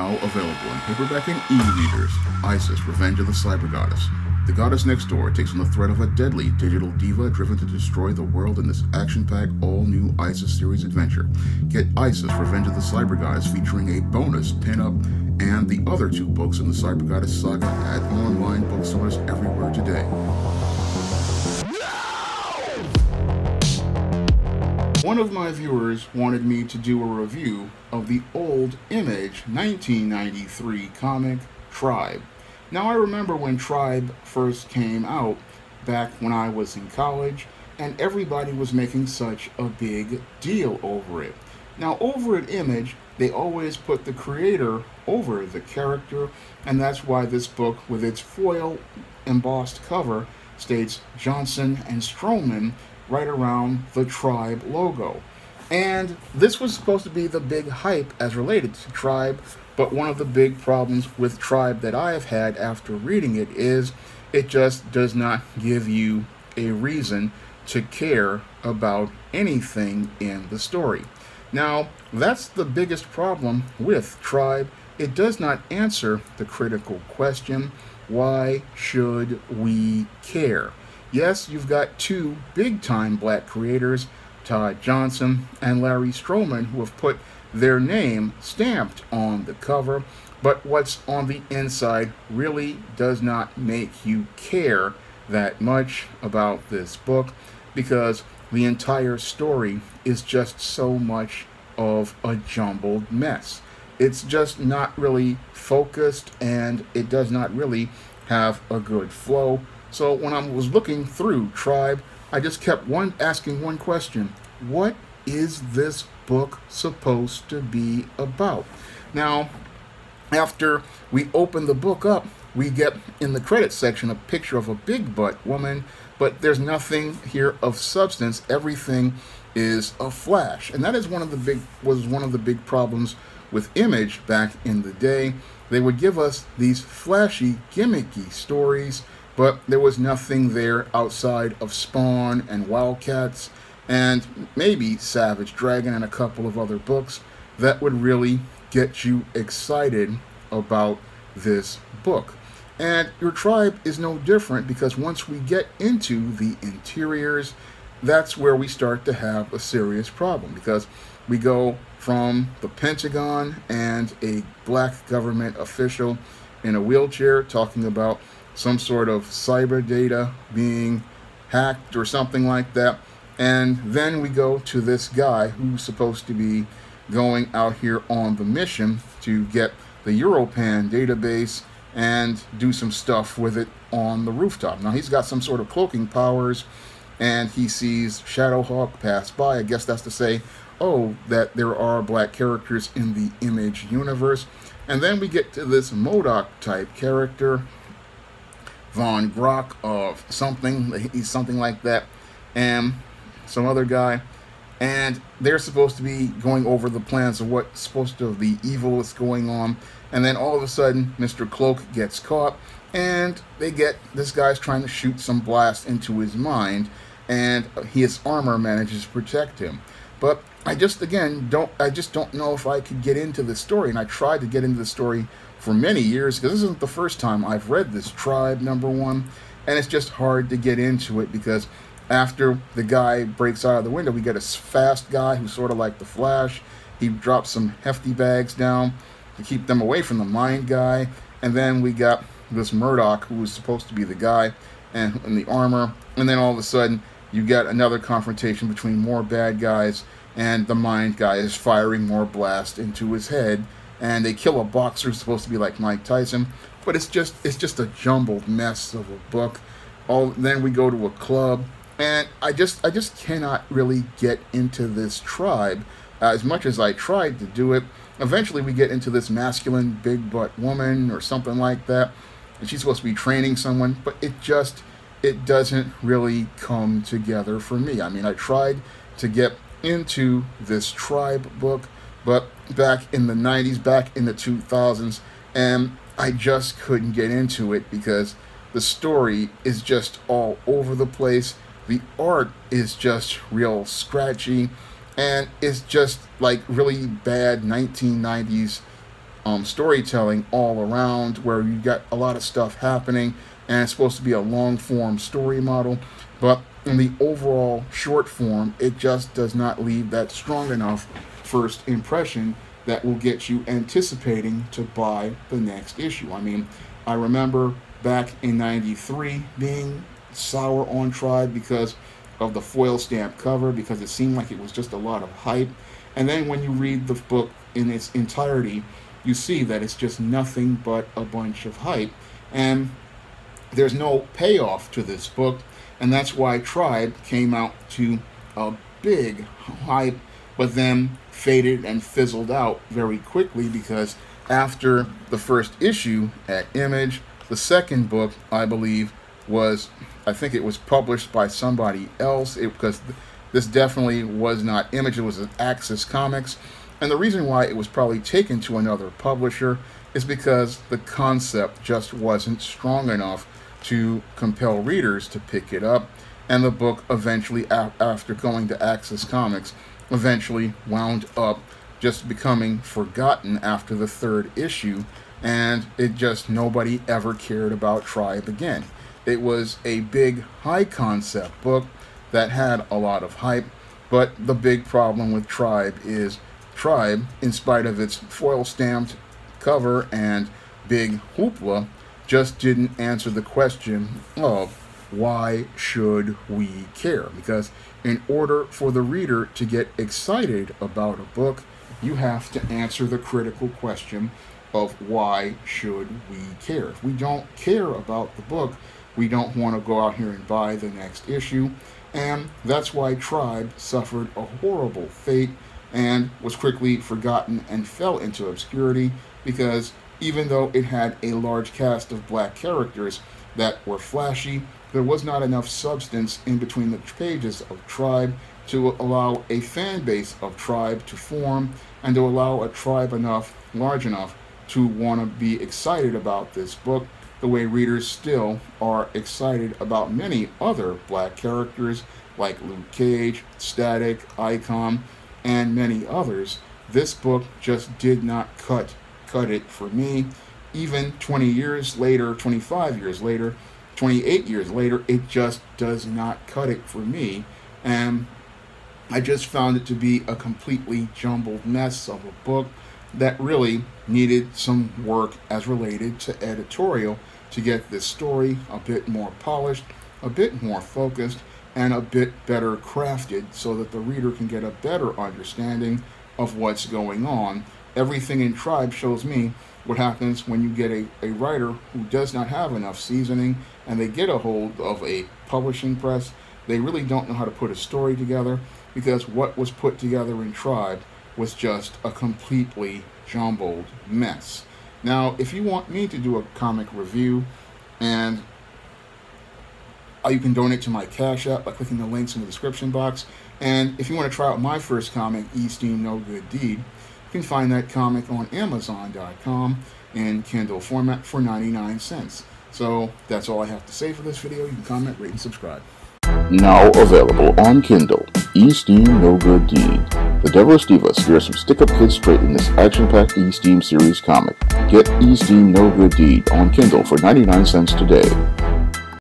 Now available in paperback and e-readers, Isis, Revenge of the Cyber Goddess. The goddess next door takes on the threat of a deadly digital diva driven to destroy the world in this action-packed, all-new Isis series adventure. Get Isis, Revenge of the Cyber Goddess featuring a bonus pin-up and the other two books in the Cyber Goddess saga at online bookstores everywhere today. One of my viewers wanted me to do a review of the old Image 1993 comic, Tribe. Now, I remember when Tribe first came out back when I was in college, and everybody was making such a big deal over it. Now, over at Image, they always put the creator over the character, and that's why this book, with its foil embossed cover, states Johnson and Stroman right around the Tribe logo. And this was supposed to be the big hype as related to Tribe, but one of the big problems with Tribe that I have had after reading it is it just does not give you a reason to care about anything in the story. Now, that's the biggest problem with Tribe. It does not answer the critical question, why should we care? Yes, you've got two big-time black creators, Todd Johnson and Larry Stroman, who have put their name stamped on the cover, but what's on the inside really does not make you care that much about this book, because the entire story is just so much of a jumbled mess. It's just not really focused, and it does not really have a good flow. So when I was looking through Tribe, I just kept asking one question: what is this book supposed to be about? Now, after we open the book up, we get in the credits section a picture of a big butt woman, but there's nothing here of substance. Everything is a flash, and that is one of the big problems with Image back in the day. They would give us these flashy, gimmicky stories, but there was nothing there outside of Spawn and Wildcats and maybe Savage Dragon and a couple of other books that would really get you excited about this book. And your Tribe is no different, because once we get into the interiors, that's where we start to have a serious problem, because we go from the Pentagon and a black government official in a wheelchair talking about some sort of cyber data being hacked or something like that. And then we go to this guy who's supposed to be going out here on the mission to get the Europan database and do some stuff with it on the rooftop. Now, he's got some sort of cloaking powers, and he sees Shadowhawk pass by. I guess that's to say, oh, that there are black characters in the Image universe. And then we get to this MODOK type character, Von Grock of something, he's something like that, and some other guy, and they're supposed to be going over the plans of what's supposed to be evil that's going on. And then all of a sudden, Mr. Cloak gets caught, and this guy's trying to shoot some blast into his mind, and his armor manages to protect him. But I just don't know if I could get into the story, and I tried to get into the story for many years, because this isn't the first time I've read this Tribe #1, and it's just hard to get into it, because after the guy breaks out of the window, we get a fast guy who's sort of like the Flash. He drops some hefty bags down to keep them away from the Mind guy, and then we got this Murdoch, who was supposed to be the guy and in the armor, and then all of a sudden you get another confrontation between more bad guys, and the Mind guy is firing more blast into his head, and they kill a boxer who's supposed to be like Mike Tyson. But it's just a jumbled mess of a book. Then we go to a club, and I just cannot really get into this Tribe as much as I tried to do it. Eventually we get into this masculine big butt woman or something like that, and she's supposed to be training someone, but it doesn't really come together for me. I mean, I tried to get into this Tribe book, but back in the 90s, back in the 2000s, and I just couldn't get into it because the story is just all over the place. The art is just real scratchy, and it's just like really bad 1990s storytelling all around, where you got a lot of stuff happening, and it's supposed to be a long form story model, but in the overall short form, it just does not leave that strong enough first impression that will get you anticipating to buy the next issue. I mean, I remember back in '93 being sour on Tribe because of the foil stamp cover, because it seemed like it was just a lot of hype. And then when you read the book in its entirety, you see that it's just nothing but a bunch of hype, and there's no payoff to this book. And that's why Tribe came out to a big hype, but then faded and fizzled out very quickly, because after the first issue at Image, the second book, I believe, I think it was published by somebody else, because this definitely was not Image, it was Axis Comics. And the reason why it was probably taken to another publisher is because the concept just wasn't strong enough to compel readers to pick it up. And the book eventually, after going to Axis Comics, eventually wound up just becoming forgotten after the third issue, and it just, nobody ever cared about Tribe again. It was a big high concept book that had a lot of hype, but the big problem with Tribe is Tribe, in spite of its foil stamped cover and big hoopla, just didn't answer the question of why should we care? Because in order for the reader to get excited about a book, you have to answer the critical question of why should we care? If we don't care about the book, we don't want to go out here and buy the next issue. And that's why Tribe suffered a horrible fate and was quickly forgotten and fell into obscurity, because even though it had a large cast of black characters that were flashy, there was not enough substance in between the pages of Tribe to allow a fan base of Tribe to form, and to allow a Tribe large enough to want to be excited about this book the way readers still are excited about many other black characters like Luke Cage, Static, Icon, and many others. This book just did not cut it for me. Even 20 years later, 25 years later, 28 years later, it just does not cut it for me. And I just found it to be a completely jumbled mess of a book that really needed some work as related to editorial to get this story a bit more polished, a bit more focused, and a bit better crafted, so that the reader can get a better understanding of what's going on. Everything in Tribe shows me what happens when you get a writer who does not have enough seasoning, and they get a hold of a publishing press. They really don't know how to put a story together, because what was put together in Tribe was just a completely jumbled mess. Now, if you want me to do a comic review, and you can donate to my Cash App by clicking the links in the description box. And if you want to try out my first comic, Esteem No Good Deed, you can find that comic on Amazon.com in Kindle format for 99 cents. So that's all I have to say for this video. You can comment, rate, and subscribe. Now available on Kindle, Esteem No Good Deed. The Devil's Divas here's some stick-up kids straight in this action-packed Esteem series comic. Get Esteem No Good Deed on Kindle for 99 cents today.